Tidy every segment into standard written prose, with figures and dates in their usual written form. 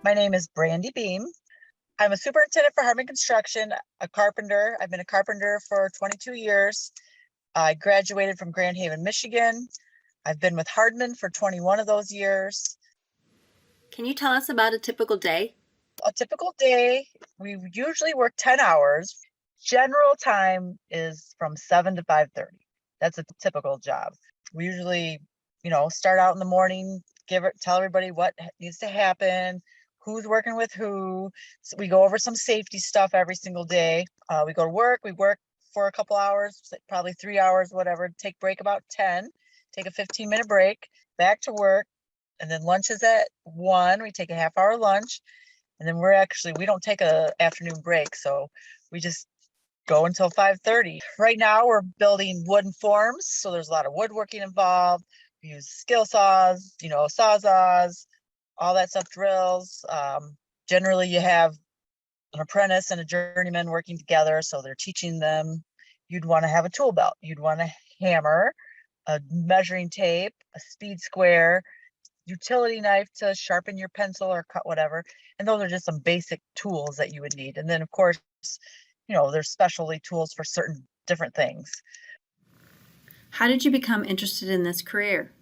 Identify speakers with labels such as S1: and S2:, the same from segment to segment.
S1: My name is Brandi Behm. I'm a superintendent for Hartman Construction, a carpenter. I've been a carpenter for 22 years. I graduated from Grand Haven, Michigan. I've been with Hardman for 21 of those years.
S2: Can you tell us about a typical day?
S1: A typical day, we usually work 10 hours. General time is from 7 to 5:30. That's a typical job. We usually, start out in the morning, tell everybody what needs to happen, who's working with who. So we go over some safety stuff every single day. We go to work, we work for a couple hours, probably 3 hours, whatever, take break about 10, take a 15-minute break, back to work. And then lunch is at 1. We take a half-hour lunch. And then we don't take a afternoon break. So we just go until 5:30. Right now we're building wooden forms. So there's a lot of woodworking involved. We use skill saws, sawzalls, all that stuff, drills. Generally you have an apprentice and a journeyman working together. So they're teaching them. You'd want to have a tool belt. You'd want a hammer, a measuring tape, a speed square, utility knife to sharpen your pencil or cut whatever. And those are just some basic tools that you would need. And then of course, there's specialty tools for certain different things.
S2: How did you become interested in this career?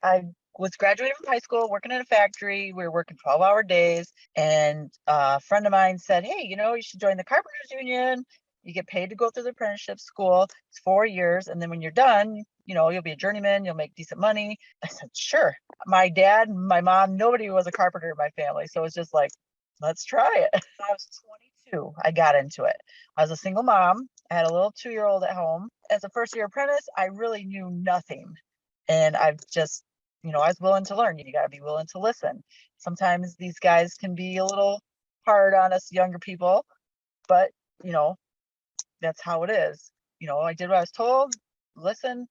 S1: I was graduating from high school, working in a factory. We were working 12-hour days. And a friend of mine said, hey, you should join the Carpenters Union. You get paid to go through the apprenticeship school. It's 4 years. And then when you're done, you'll be a journeyman, you'll make decent money. I said, sure. My dad, my mom, nobody was a carpenter in my family. So it's just like, let's try it. I was 22. I got into it. I was a single mom. I had a little 2-year-old at home. As a first-year apprentice, I really knew nothing. And I've just, I was willing to learn. You got to be willing to listen. Sometimes these guys can be a little hard on us younger people, but, that's how it is. I did what I was told, listen.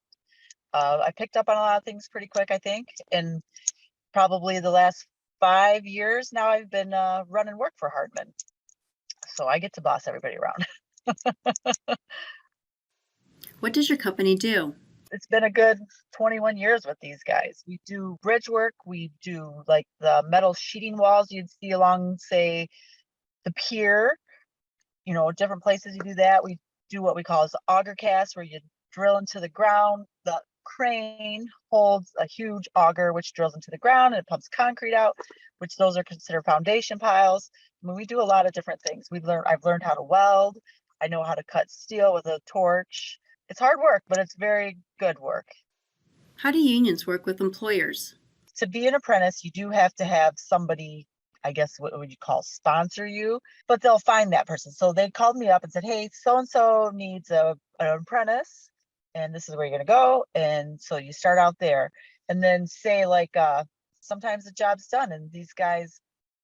S1: I picked up on a lot of things pretty quick, I think. And probably the last 5 years now I've been running work for Hardman. So I get to boss everybody around.
S2: What does your company do?
S1: It's been a good 21 years with these guys. We do bridge work. We do like the metal sheeting walls you'd see along, say, the pier. Different places you do that. We do what we call as auger cast, where you drill into the ground. The crane holds a huge auger which drills into the ground and it pumps concrete out, which those are considered foundation piles. I mean, we do a lot of different things. I've learned how to weld. I know how to cut steel with a torch. It's hard work, but it's very good work.
S2: How do unions work with employers?
S1: To be an apprentice, you do have to have somebody, I guess, what would you call, sponsor you, but they'll find that person. So they called me up and said, hey, so-and-so needs an apprentice, and this is where you're going to go. And so you start out there, and then say like, sometimes the job's done and these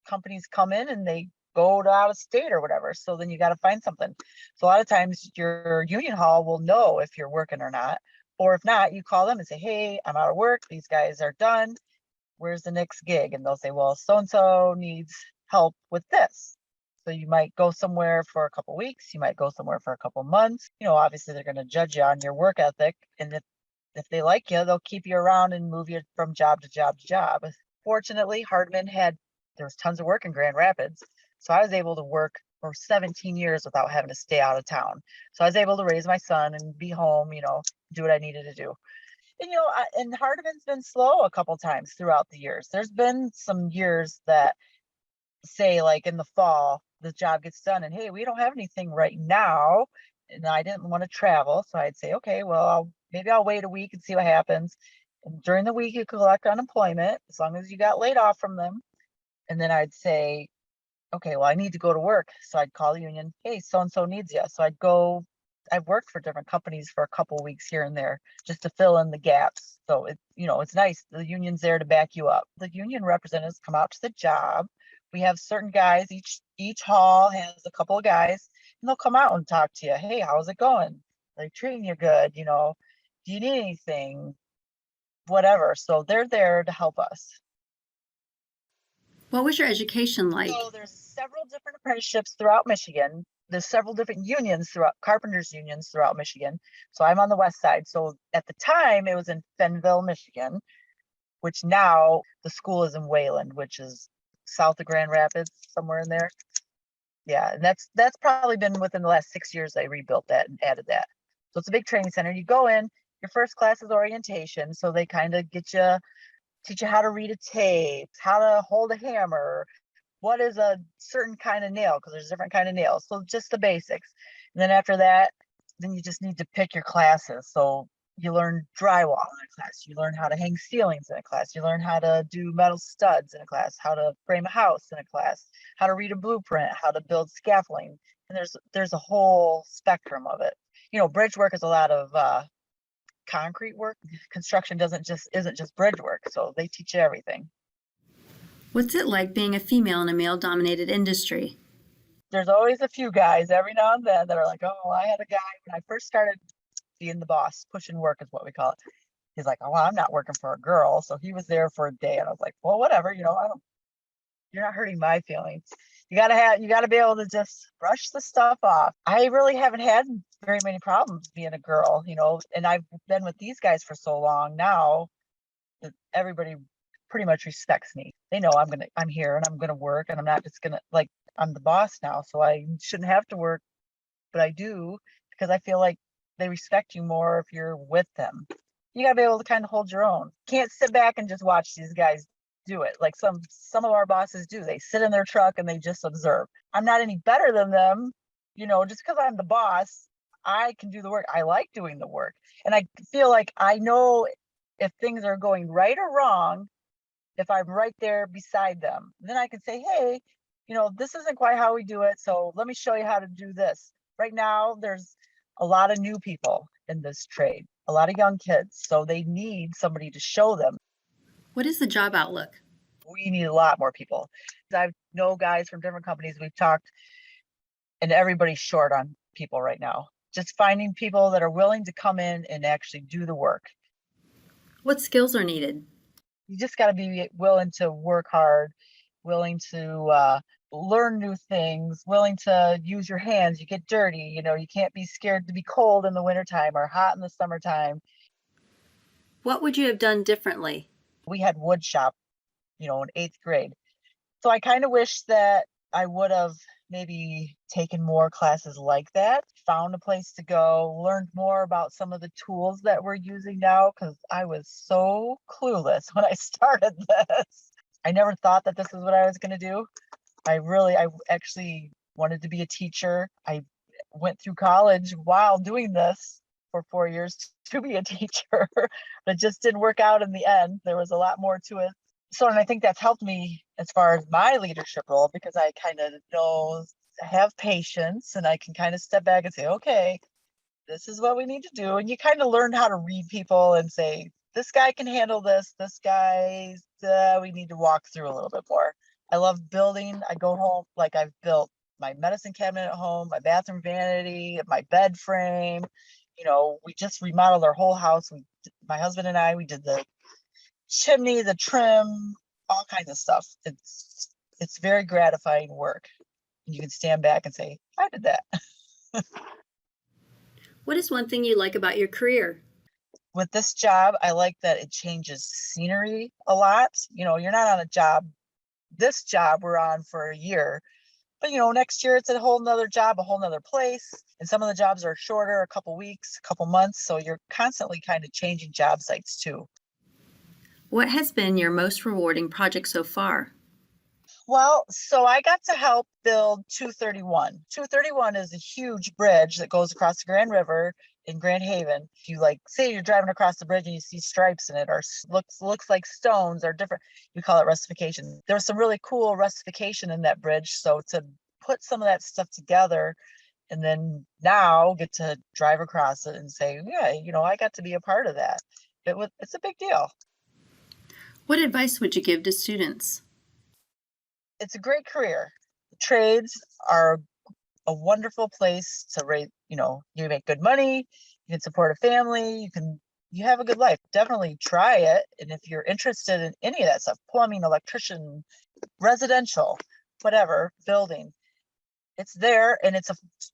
S1: companies come in and they go to out of state or whatever. So then you got to find something. So a lot of times your union hall will know if you're working or not, or if not, you call them and say, hey, I'm out of work. These guys are done. Where's the next gig? And they'll say, well, so-and-so needs help with this. So you might go somewhere for a couple weeks. You might go somewhere for a couple months. Obviously they're going to judge you on your work ethic. And if they like you, they'll keep you around and move you from job to job to job. Fortunately, Hardman there was tons of work in Grand Rapids. So I was able to work for 17 years without having to stay out of town. So I was able to raise my son and be home, do what I needed to do. And, and Hardman's been slow a couple times throughout the years. There's been some years that, say, like in the fall, the job gets done and, hey, we don't have anything right now. And I didn't want to travel. So I'd say, okay, well, maybe I'll wait a week and see what happens. And during the week, you collect unemployment as long as you got laid off from them. And then I'd say, okay, well, I need to go to work. So I'd call the union, hey, so-and-so needs you. So I'd go. I've worked for different companies for a couple weeks here and there just to fill in the gaps. So it's nice. The union's there to back you up. The union representatives come out to the job. We have certain guys. Each hall has a couple of guys, and they'll come out and talk to you. Hey, how's it going? Are they treating you good? Do you need anything? Whatever. So they're there to help us.
S2: What was your education like?
S1: So there's several different apprenticeships throughout Michigan. There's several different carpenters unions throughout Michigan. So I'm on the west side. So at the time it was in Fenville, Michigan, which now the school is in Wayland, which is south of Grand Rapids, somewhere in there. Yeah, and that's probably been within the last 6 years they rebuilt that and added that. So it's a big training center. You go in, your first class is orientation, so they kind of teach you how to read a tape, how to hold a hammer, what is a certain kind of nail, because there's different kind of nails. So just the basics. And then after that, then you just need to pick your classes. So you learn drywall in a class, you learn how to hang ceilings in a class, you learn how to do metal studs in a class, how to frame a house in a class, how to read a blueprint, how to build scaffolding. And there's a whole spectrum of it. Bridge work is a lot of concrete work. Construction isn't just bridge work, so they teach you everything.
S2: What's it like being a female in a male-dominated industry?
S1: There's always a few guys every now and then that are like, oh, I had a guy when I first started being the boss, pushing work is what we call it. He's like, oh, well, I'm not working for a girl. So he was there for a day, and I was like, well, whatever, you're not hurting my feelings. You gotta be able to just brush the stuff off. I really haven't had very many problems being a girl, and I've been with these guys for so long now that everybody pretty much respects me. They know I'm here and I'm gonna work, and I'm not just gonna, like, I'm the boss now, so I shouldn't have to work, but I do, because I feel like they respect you more if you're with them. You gotta be able to kind of hold your own. Can't sit back and just watch these guys do it like some of our bosses do. They sit in their truck and they just observe. I'm not any better than them, just because I'm the boss. I can do the work. I like doing the work, and I feel like I know if things are going right or wrong if I'm right there beside them. Then I can say, hey, this isn't quite how we do it, so let me show you how to do this. Right now there's a lot of new people in this trade, a lot of young kids, so they need somebody to show them.
S2: What is the job outlook?
S1: We need a lot more people. I know guys from different companies, we've talked, and everybody's short on people right now. Just finding people that are willing to come in and actually do the work.
S2: What skills are needed?
S1: You just got to be willing to work hard, willing to learn new things, willing to use your hands. You get dirty, you can't be scared to be cold in the wintertime or hot in the summertime.
S2: What would you have done differently?
S1: We had wood shop, in 8th grade. So I kind of wish that I would have maybe taken more classes like that, found a place to go, learned more about some of the tools that we're using now, because I was so clueless when I started this. I never thought that this is what I was going to do. I actually wanted to be a teacher. I went through college while doing this for 4 years to be a teacher, but it just didn't work out in the end. There was a lot more to it. So, and I think that's helped me as far as my leadership role, because I kind of have patience, and I can kind of step back and say, okay, this is what we need to do. And you kind of learn how to read people and say, this guy can handle this. This guy, we need to walk through a little bit more. I love building. I go home, like I've built my medicine cabinet at home, my bathroom vanity, my bed frame. We just remodeled our whole house. My husband and I, we did the chimney, the trim, all kinds of stuff. It's very gratifying work. You can stand back and say, I did that.
S2: What is one thing you like about your career?
S1: With this job, I like that it changes scenery a lot. You're not on a job. This job we're on for a year, but next year it's a whole nother job, a whole nother place. And some of the jobs are shorter, a couple weeks, a couple months. So you're constantly kind of changing job sites too.
S2: What has been your most rewarding project so far?
S1: Well, so I got to help build 231. 231 is a huge bridge that goes across the Grand River in Grand Haven. If you say you're driving across the bridge and you see stripes in it, or looks like stones or different, you call it rustification. There was some really cool rustification in that bridge. So to put some of that stuff together, and then now get to drive across it and say, yeah, I got to be a part of that. It's a big deal.
S2: What advice would you give to students?
S1: It's a great career. The trades are a wonderful place to raise, you make good money, you can support a family, you have a good life. Definitely try it. And if you're interested in any of that stuff, plumbing, electrician, residential, whatever, building, it's there, and it's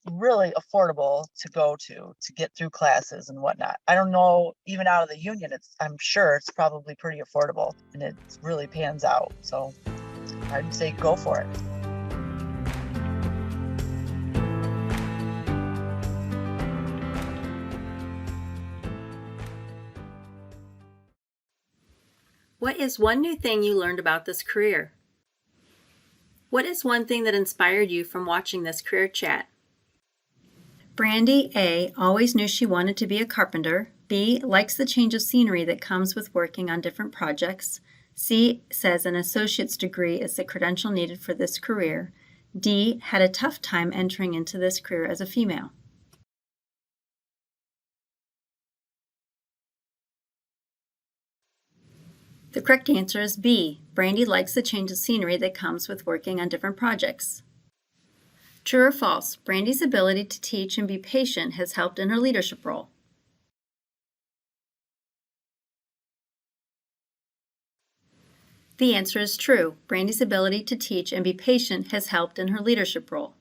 S1: really affordable to go to get through classes and whatnot. I don't know, even out of the union, I'm sure it's probably pretty affordable, and it really pans out. So I'd say go for it.
S2: What is one new thing you learned about this career? What is one thing that inspired you from watching this career chat? Brandi A. always knew she wanted to be a carpenter. B. likes the change of scenery that comes with working on different projects. C. says an associate's degree is the credential needed for this career. D. had a tough time entering into this career as a female. The correct answer is B. Brandi likes the change of scenery that comes with working on different projects. True or false? Brandi's ability to teach and be patient has helped in her leadership role. The answer is true. Brandi's ability to teach and be patient has helped in her leadership role.